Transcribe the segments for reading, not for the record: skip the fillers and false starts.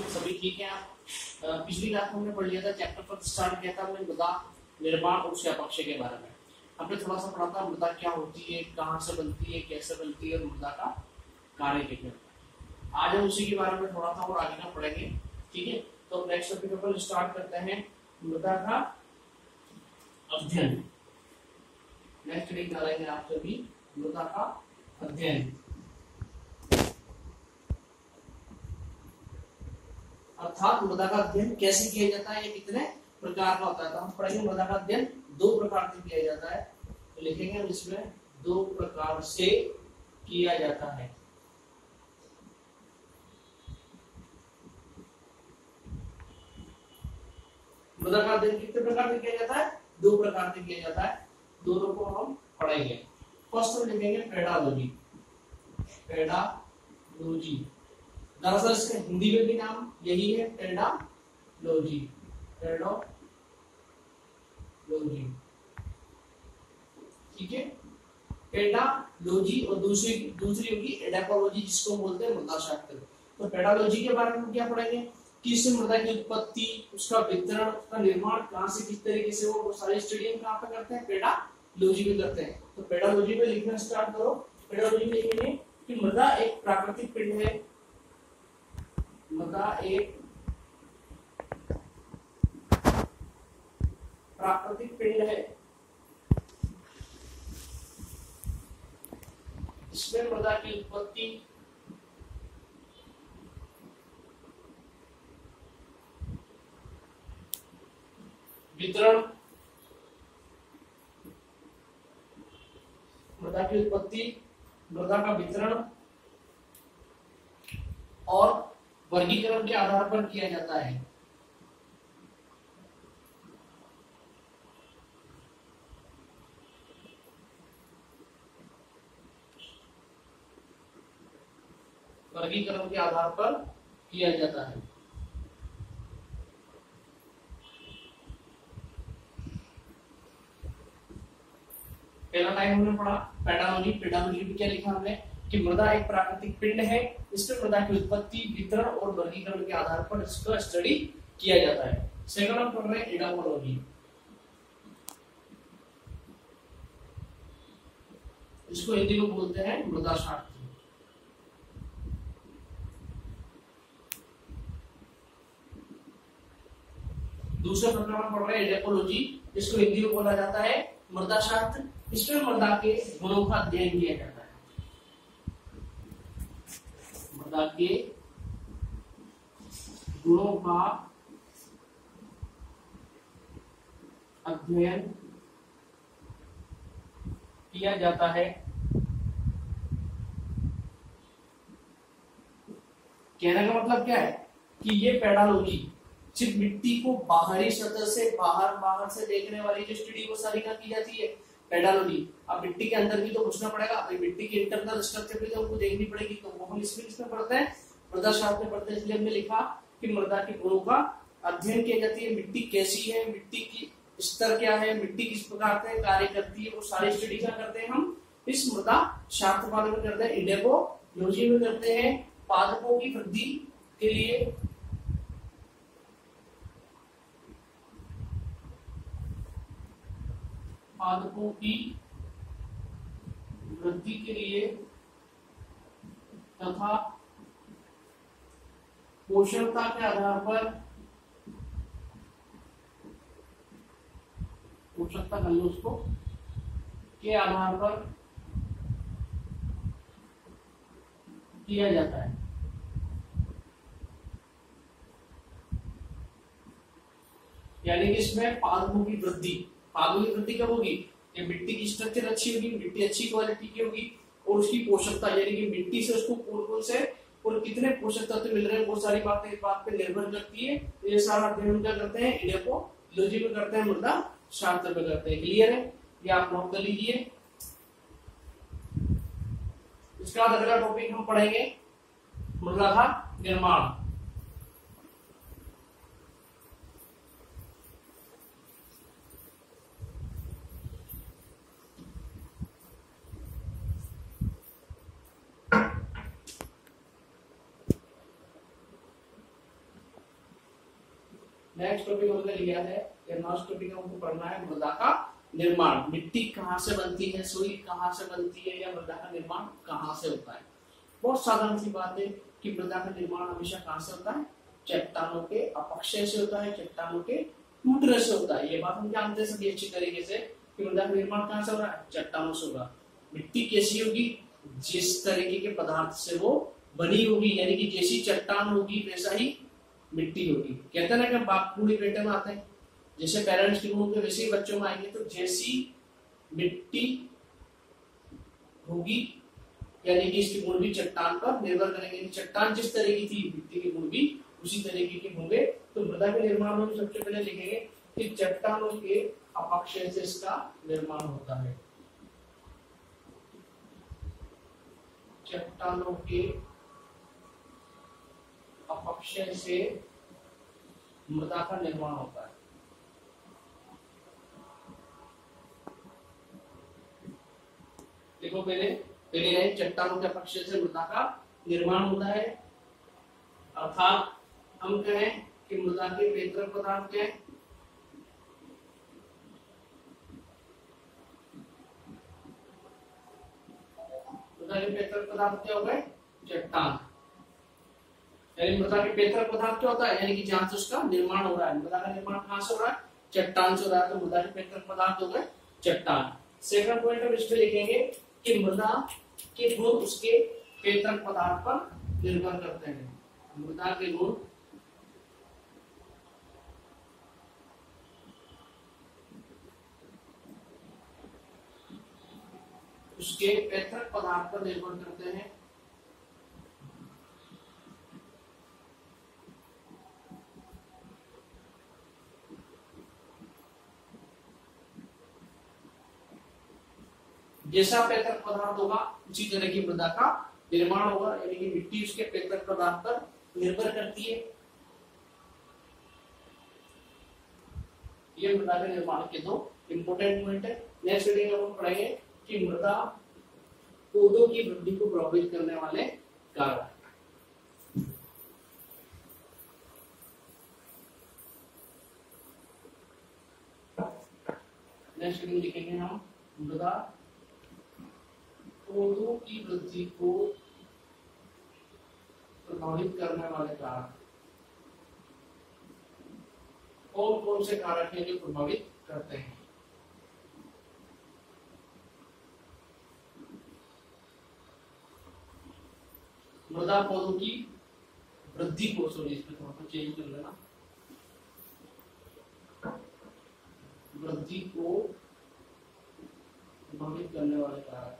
सभी ठीक है आप? पिछली क्लास में हमने पढ़ लिया था, चैप्टर पर स्टार्ट किया था हमने मृदा निर्माण और उसके अपक्षय के बारे में। हमने थोड़ा सा पढ़ा था मृदा क्या होती है, कहाँ से बनती है, कैसे बनती है और मृदा का कार्य क्या है। आज हम उसी के बारे में थोड़ा सा और आगे का पढ़ेंगे, ठीक है। तो नेक्स्ट टॉपिक पर स्टार्ट करते हैं, मृदा का अध्ययन। नेक्स्ट टॉपिक डालेंगे आप सभी, मृदा का अध्ययन। अर्थात मृदा का अध्ययन कैसे किया जाता है, ये कितने प्रकार का होता है। तो हम पढ़ेंगे मृदा का अध्ययन दो प्रकार से किया जाता है। तो लिखेंगे हम इसमें दो प्रकार से किया जाता है। मृदा का अध्ययन कितने प्रकार से किया जाता है? दो प्रकार से किया जाता है। दोनों को हम पढ़ेंगे। फर्स्ट में लिखेंगे पेडालॉजी। पेडालॉजी दरअसल इसका हिंदी में भी नाम यही है, पेडालॉजी। पेडालॉजी, ठीक है। पेडालॉजी और दूसरी होगी एडापोलॉजी, जिसको बोलते हैं मृदा शास्त्र। तो पेडालॉजी के बारे में क्या पढ़ेंगे, किस मृदा की उत्पत्ति, उसका वितरण, उसका निर्माण कहाँ से किस तरीके से वो सारी स्टडी हम कहाँ पे करते हैं, पेडालॉजी में करते हैं। तो पेडालॉजी में लिखना स्टार्ट करो। पेडालॉजी में लिखेंगे कि मृदा एक प्राकृतिक पिंड है। मृदा एक प्राकृतिक पिंड है जिसमें मृदा की उत्पत्ति, वितरण, मृदा की उत्पत्ति, मृदा का वितरण और वर्गीकरण के आधार पर किया जाता है। वर्गीकरण के आधार पर किया जाता है। पहला टाइम हमने पढ़ा पेडालॉजी। पेडालॉजी में क्या लिखा हमने कि मृदा एक प्राकृतिक पिंड है, इसमें मृदा की उत्पत्ति, वितरण और वर्गीकरण के आधार पर इसका स्टडी किया जाता है। सेकंड हम पढ़ रहे हैं एडापोलॉजी। इसको हिंदी में बोलते हैं मृदा शास्त्र। दूसरे प्रकार में पढ़ रहे हैं एडापोलॉजी, जिसको हिंदी में बोला जाता है मृदा शास्त्र। इसमें मृदा के गुणों का अध्ययन किया जाता है। मृदा के गुणों का अध्ययन किया जाता है। कहने का मतलब क्या है कि ये पेडालॉजी सिर्फ मिट्टी को बाहरी सतह से बाहर से देखने वाली जो स्टडी वो सारी क्या की जाती है, पेडालॉजी। अब मिट्टी के अंदर भी तो घुसना पड़ेगा, तो मिट्टी की इंटरनल स्ट्रक्चर भी तो हमको देखनी पड़ेगी। तो वो हम इसमें पढ़ते हैं, मृदा शास्त्र में पढ़ते हैं। इसलिए हमने लिखा कि मृदा के गुणों का अध्ययन किया जाती है। मिट्टी कैसी है, मिट्टी की स्तर क्या है, मिट्टी किस प्रकार से कार्य करती है, वो सारी स्टडी क्या करते हैं हम इस मृदा शास्त्र वाले में करते हैं। एडापोलॉजी में करते हैं पादपों की वृद्धि के लिए, पादपों की वृद्धि के लिए तथा पोषणता के आधार पर, पोषकता कर लो उसको, के आधार पर किया जाता है। यानी कि इसमें पादपों की वृद्धि, पादपों की वृद्धि कब होगी, ये मिट्टी की स्ट्रक्चर अच्छी होगी, मिट्टी अच्छी क्वालिटी की होगी और उसकी पोषकता, यानी कि मिट्टी से उसको कौन से और कितने पोषक तत्व मिल रहे हैं, वो सारी बातें इस बात पे निर्भर करती है। ये सारा अध्ययन क्या करते हैं, एडापोलॉजी में करते हैं, मृदा शास्त्र में करते हैं। क्लियर है, ये आप नोट कर लीजिए। इसका बाद अगला टॉपिक हम पढ़ेंगे मृदा का निर्माण। नेक्स्ट टॉपिक हमने लिया है, या नेक्स्ट टॉपिक हमको पढ़ना है मृदा का निर्माण। मिट्टी कहाँ से बनती है, सोइल कहाँ से बनती है, या मृदा का निर्माण कहाँ से होता है। बहुत साधारण सी बात है कि मृदा का निर्माण हमेशा कहाँ से होता है, चट्टानों के अपक्षय से होता है, चट्टानों के टूटने से होता है। ये बात हम जानते हैं सभी अच्छी तरीके से कि मृदा का निर्माण कहाँ से हो रहा है, चट्टानों से होगा। मिट्टी कैसी होगी, जिस तरीके के पदार्थ से वो बनी होगी, यानी कि जैसी चट्टान होगी वैसा ही मिट्टी होगी। कहते हैं ना कि बाप बूढ़ी बेटे में आते हैं, जैसे पेरेंट्स के गुण के वैसे ही बच्चों में आएंगे। तो जैसी मिट्टी होगी यानी कि इसके गुण भी चट्टान पर निर्भर करेंगे। चट्टान जिस तरह की थी मिट्टी के गुण भी उसी तरीके के होंगे। तो मृदा के निर्माण में सबसे पहले लिखेंगे कि चट्टानों के अपक्षय से इसका निर्माण होता है। चट्टानों के अपक्षय से मृदा का निर्माण होता है। देखो पहली लाइन, चट्टानों के अपक्षय से मृदा का निर्माण होता है। अर्थात हम कहें कि मृदा के पेतरक पदार्थ क्या है, मृदा के पेतरक पदार्थ क्या हो गए, चट्टान। यानी मृदा के पेतरक पदार्थ क्या होता है, यानी कि जहां से उसका निर्माण हो रहा है। मृदा का निर्माण कहां से हो रहा है, चट्टान से हो रहा है। तो मृदा के पेतरक पदार्थ हो गए चट्टान। सेकंड पॉइंट हम इस पे लिखेंगे कि मृदा के गुण उसके पेतरक पदार्थ पर निर्भर करते हैं। मृदा के गुण उसके पेतरक पदार्थ पर निर्भर करते हैं। जैसा पेतरक पदार्थ होगा उसी तरह की मृदा का निर्माण होगा। यानी कि मिट्टी उसके पेतरक पदार्थ पर निर्भर करती है। ये मृदा के निर्माण के दो इंपोर्टेंट पॉइंट है। नेक्स्ट वीडियो में हम पढ़ेंगे कि मृदा पौधों की वृद्धि को प्रभावित करने वाले कारक। नेक्स्ट वीडियो लिखेंगे हम मृदा पौधों की वृद्धि को प्रभावित करने वाले कारक। कौन कौन से कारक हैं जो प्रभावित करते हैं। मृदा पौधों की वृद्धि को, सॉरी इसमें थोड़ा सा चेंज कर लेना, वृद्धि को प्रभावित करने वाले कारक।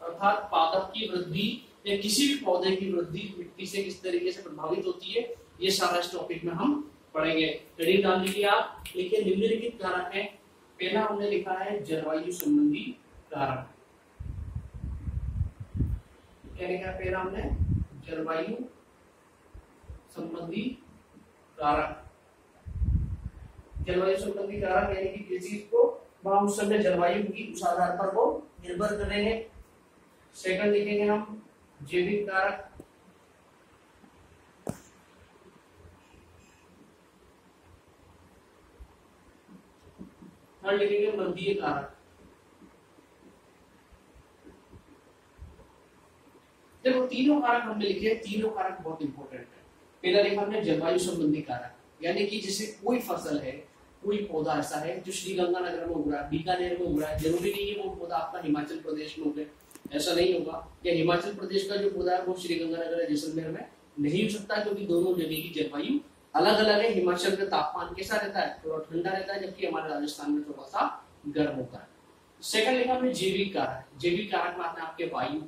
अर्थात पादप की वृद्धि या किसी भी पौधे की वृद्धि मिट्टी से किस तरीके से प्रभावित होती है, ये सारा इस टॉपिक में हम पढ़ेंगे। हेडिंग डाल लीजिए आप, लिखिए निम्नलिखित कारक है। पहला हमने लिखा है जलवायु संबंधी कारक। क्या लिखा है पहला हमने, जलवायु संबंधी कारक। जलवायु संबंधी कारक यानी कि जिस चीज को वहां उस समय जलवायु की उस आधार पर वो निर्भर करेंगे। सेकंड लिखेंगे हम जैविक कारक। थर्ड लिखेंगे मृदीय कारक। देखो तीनों कारक हमने लिखे, तीनों कारक बहुत इंपॉर्टेंट है। पहला लिखा हमने जलवायु संबंधी कारक, यानी कि जैसे कोई फसल है, कोई पौधा ऐसा है जो श्रीगंगानगर में उग रहा है, बीकानेर में उग रहा है, जरूरी नहीं है वो पौधा आपका हिमाचल प्रदेश में उगे, ऐसा नहीं होगा। या हिमाचल प्रदेश का जो पौधा है वो श्रीगंगानगर या जैसलमेर में नहीं हो सकता, क्योंकि दोनों जगह की जलवायु अलग अलग है। हिमाचल में तापमान कैसा रहता है, थोड़ा ठंडा रहता है, जबकि हमारे राजस्थान में थोड़ा सा गर्म होता है। सेकंड लिखा हमने जैविक कारक। जैविक कारक में आते हैं आपके वायु,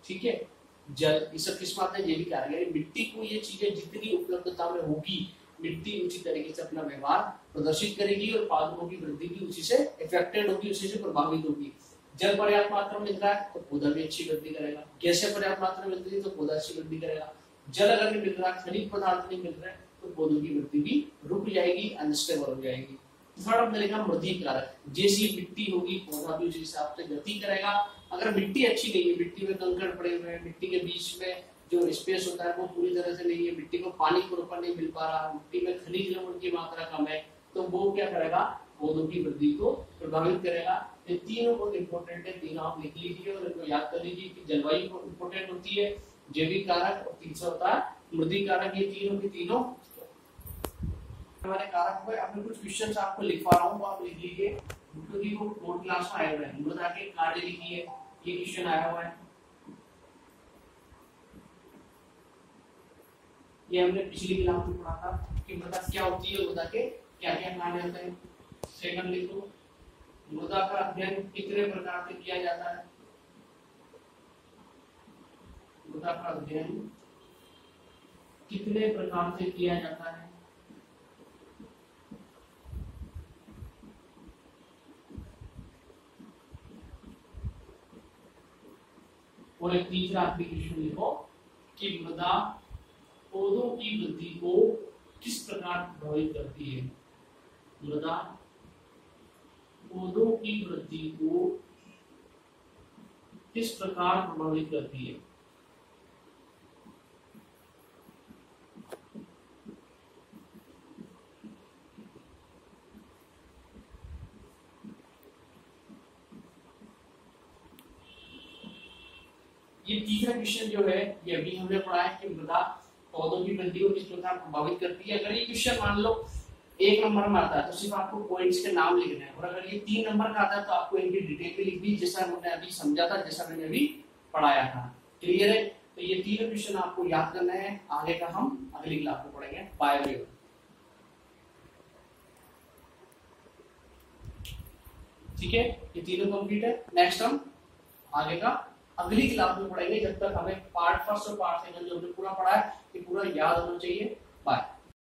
ठीक है, जल, ये सब किस बात है, जैविक कारक। यानी मिट्टी को ये चीजें जितनी उपलब्धता में होगी, मिट्टी उसी तरीके से अपना व्यवहार प्रदर्शित करेगी और पादपों की वृद्धि भी उसी से इफेक्टेड होगी, उसी से प्रभावित होगी। जल पर्याप्त मात्रा में मिल रहा है तो पौधा भी अच्छी वृद्धि करेगा, गैसें पर्याप्त मात्रा में मिल रही है तो पौधा अच्छी वृद्धि करेगा। जल अगर नहीं मिल रहा, खनिज पदार्थ नहीं मिल रहा है तो पौधों की वृद्धि भी रुक जाएगी, अनस्टेबल हो जाएगी। थर्ड हमने लिखा मृदी कारक, जैसी मिट्टी होगी पौधा भी उस हिसाब से गति करेगा। अगर मिट्टी अच्छी नहीं है, मिट्टी में कंकड़ पड़े हुए हैं, मिट्टी के बीच में जो स्पेस होता है वो पूरी तरह से नहीं है, मिट्टी को पानी प्रॉपर नहीं मिल पा रहा, मिट्टी में खनिज लवण की मात्रा कम है, तो वो क्या करेगा, पौधों की वृद्धि को प्रभावित करेगा। ये तीनों बहुत इंपॉर्टेंट है, तीनों आप लिख लीजिए और इनको याद कर लीजिए कि जलवायु इंपॉर्टेंट होती है, जैविक कारक और तीसरा होता है मृदी कारक। ये तीनों के तीनों हमारे कारक पे अपने कुछ क्वेश्चंस आपको लिखवा रहा हूँ, वो आप लिख लीजिए क्योंकि वो बोर्ड क्लास में आए हुए हैं। मृदा के कार्य लिखिए, ये क्वेश्चन आया हुआ है, ये हमने पिछली क्लास में पढ़ा था कि मृदा क्या होती है, मृदा के क्या क्या कार्य होते हैं। सेकंड लिखो, मृदा का अध्ययन कितने प्रकार से किया जाता है, मृदा का अध्ययन कितने प्रकार से किया जाता है। और एक तीसरा एप्लीकेशन लिखो कि मृदा पौधों की वृद्धि को किस प्रकार प्रभावित करती है, मृदा पौधों की वृद्धि को किस प्रकार प्रभावित करती है। ये तीसरा क्वेश्चन जो है ये अभी हमने पढ़ा है कि मृदा पौधों की वृद्धि को किस प्रकार प्रभावित करती है। अगर ये क्वेश्चन मान लो 1 नंबर में आता है तो सिर्फ आपको पॉइंट्स के नाम लिखने हैं, और अगर ये 3 नंबर का आता है तो आपको इनकी डिटेल भी लिखनी, जैसा मैंने अभी समझा था, जैसा मैंने अभी पढ़ाया था। क्लियर है? तो ये तीनों क्वेश्चन आपको याद करना है, आगे का हम अगली क्लास में पढ़ेंगे। Bye bye. ठीक है, ये तीनों कंप्लीट है। नेक्स्ट हम आगे का अगली क्लास में पढ़ेंगे। जब तक हमें पार्ट फर्स्ट और पार्ट सेकंड जो हमने पूरा पढ़ा है ये पूरा याद होना चाहिए। बाय।